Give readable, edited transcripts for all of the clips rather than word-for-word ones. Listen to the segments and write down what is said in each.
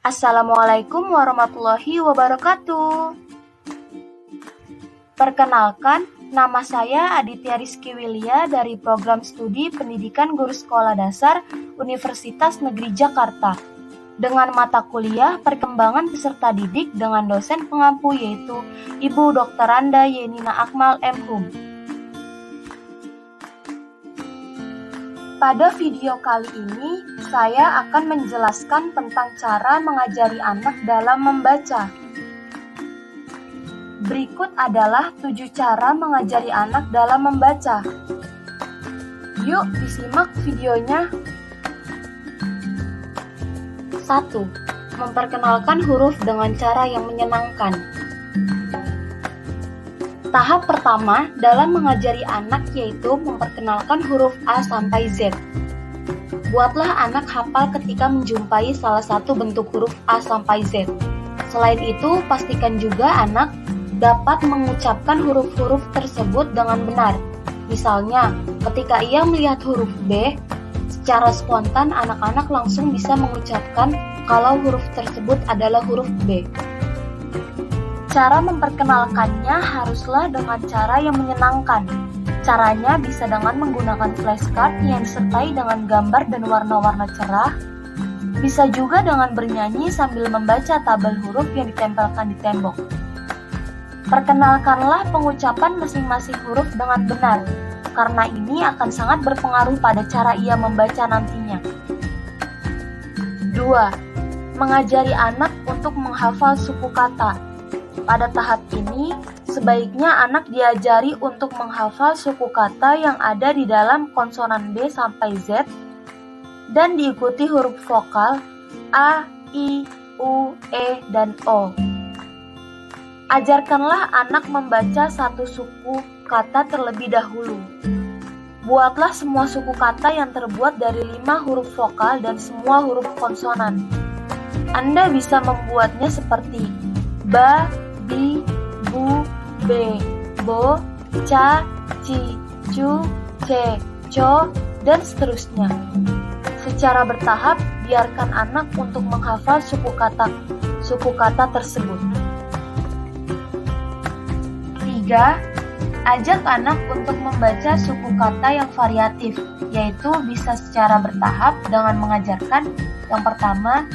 Assalamualaikum warahmatullahi wabarakatuh. Perkenalkan, nama saya Aditya Rizky Wilia dari Program Studi Pendidikan Guru Sekolah Dasar Universitas Negeri Jakarta. Dengan mata kuliah Perkembangan Peserta Didik dengan dosen pengampu yaitu Ibu Dr. Randa Yenina Akmal M.Hum. Pada video kali ini, saya akan menjelaskan tentang cara mengajari anak dalam membaca. Berikut adalah 7 cara mengajari anak dalam membaca. Yuk disimak videonya. 1. Memperkenalkan huruf dengan cara yang menyenangkan. Tahap pertama dalam mengajari anak yaitu memperkenalkan huruf A sampai Z. Buatlah anak hafal ketika menjumpai salah satu bentuk huruf A sampai Z. Selain itu, pastikan juga anak dapat mengucapkan huruf-huruf tersebut dengan benar. Misalnya, ketika ia melihat huruf B, secara spontan anak-anak langsung bisa mengucapkan kalau huruf tersebut adalah huruf B. Cara memperkenalkannya haruslah dengan cara yang menyenangkan. Caranya bisa dengan menggunakan flashcard yang disertai dengan gambar dan warna-warna cerah. Bisa juga dengan bernyanyi sambil membaca tabel huruf yang ditempelkan di tembok. Perkenalkanlah pengucapan masing-masing huruf dengan benar, karena ini akan sangat berpengaruh pada cara ia membaca nantinya. 2. Mengajari anak untuk menghafal suku kata. Pada tahap ini, sebaiknya anak diajari untuk menghafal suku kata yang ada di dalam konsonan B sampai Z dan diikuti huruf vokal A, I, U, E, dan O. Ajarkanlah anak membaca satu suku kata terlebih dahulu. Buatlah semua suku kata yang terbuat dari 5 huruf vokal dan semua huruf konsonan. Anda bisa membuatnya seperti ba, bi, bu, be, bo, ca, ci, cu, ce, co, dan seterusnya. Secara bertahap, biarkan anak untuk menghafal suku kata tersebut. 3. Ajak anak untuk membaca suku kata yang variatif, yaitu bisa secara bertahap dengan mengajarkan yang pertama,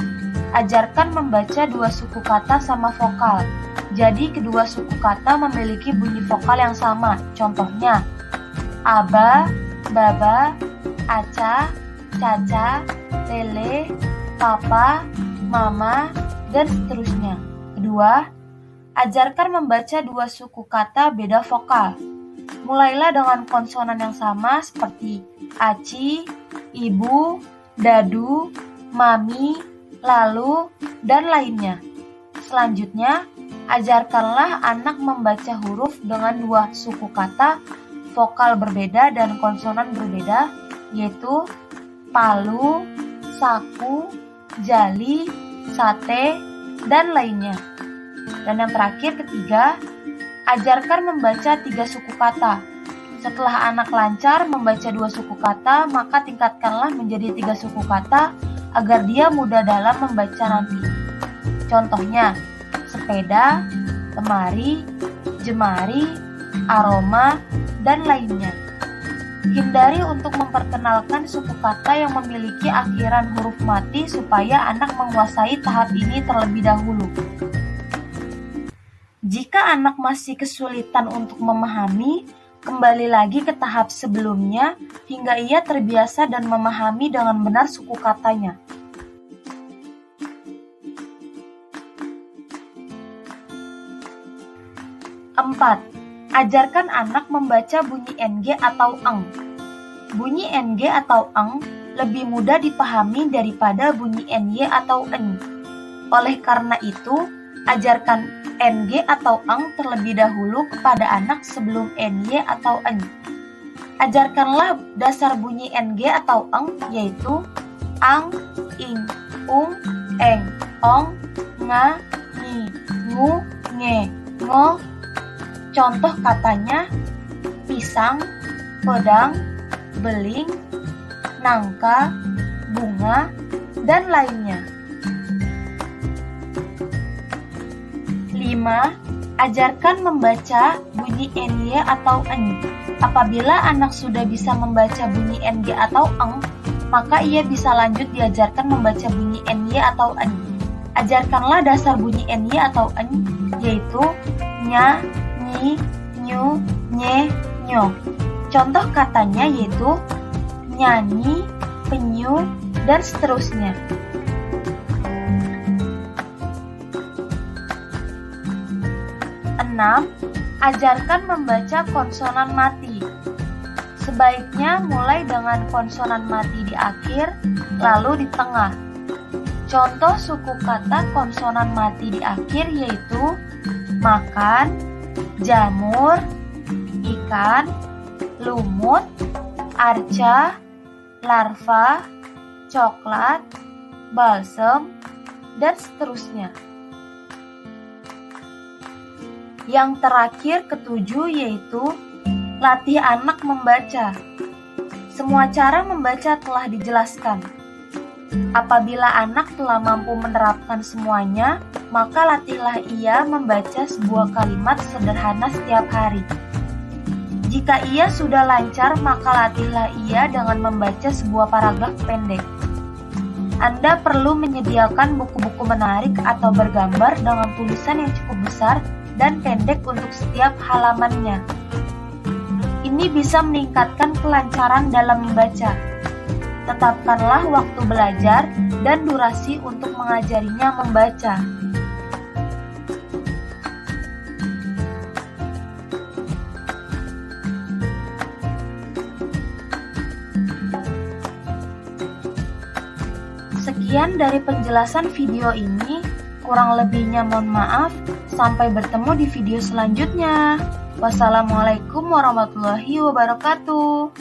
ajarkan membaca 2 suku kata sama vokal. Jadi kedua suku kata memiliki bunyi vokal yang sama. Contohnya, aba, baba, aca, caca, lele, papa, mama, dan seterusnya. Kedua, ajarkan membaca 2 suku kata beda vokal. Mulailah dengan konsonan yang sama seperti aci, ibu, dadu, mami, lalu, dan lainnya. Selanjutnya, ajarkanlah anak membaca huruf dengan 2 suku kata, vokal berbeda dan konsonan berbeda, yaitu palu, saku, jali, sate, dan lainnya. Dan yang terakhir ketiga, ajarkan membaca 3 suku kata. Setelah anak lancar membaca 2 suku kata, maka tingkatkanlah menjadi 3 suku kata agar dia mudah dalam membaca nanti. Contohnya, sepeda, lemari, jemari, aroma, dan lainnya. Hindari untuk memperkenalkan suku kata yang memiliki akhiran huruf mati supaya anak menguasai tahap ini terlebih dahulu. Jika anak masih kesulitan untuk memahami, kembali lagi ke tahap sebelumnya hingga ia terbiasa dan memahami dengan benar suku katanya. 4. Ajarkan anak membaca bunyi NG atau eng. Bunyi NG atau eng lebih mudah dipahami daripada bunyi NY atau eny. Oleh karena itu, ajarkan NG atau eng terlebih dahulu kepada anak sebelum NY atau eny. Ajarkanlah dasar bunyi NG atau eng yaitu ang, ing, ung, eng, ong, nga, ngi, ngu, nge, ngo. Contoh katanya, pisang, pedang, beling, nangka, bunga, dan lainnya. 5. Ajarkan membaca bunyi NY atau ENY. Apabila anak sudah bisa membaca bunyi NG atau ENG, maka ia bisa lanjut diajarkan membaca bunyi NY atau ENY. Ajarkanlah dasar bunyi NY atau ENY, yaitu nya, nyi, nyu, nye, nyo. Contoh katanya yaitu nyanyi, penyu, dan seterusnya. 6. Ajarkan membaca konsonan mati. Sebaiknya mulai dengan konsonan mati di akhir, lalu di tengah. Contoh suku kata konsonan mati di akhir yaitu makan, jamur, ikan, lumut, arca, larva, coklat, balsem, dan seterusnya. Yang terakhir ketujuh yaitu latih anak membaca. Semua cara membaca telah dijelaskan. Apabila anak telah mampu menerapkan semuanya, maka latihlah ia membaca sebuah kalimat sederhana setiap hari. Jika ia sudah lancar, maka latihlah ia dengan membaca sebuah paragraf pendek. Anda perlu menyediakan buku-buku menarik atau bergambar dengan tulisan yang cukup besar dan pendek untuk setiap halamannya. Ini bisa meningkatkan kelancaran dalam membaca. Tetapkanlah waktu belajar dan durasi untuk mengajarinya membaca. Sekian dari penjelasan video ini. Kurang lebihnya mohon maaf. Sampai bertemu di video selanjutnya. Wassalamualaikum warahmatullahi wabarakatuh.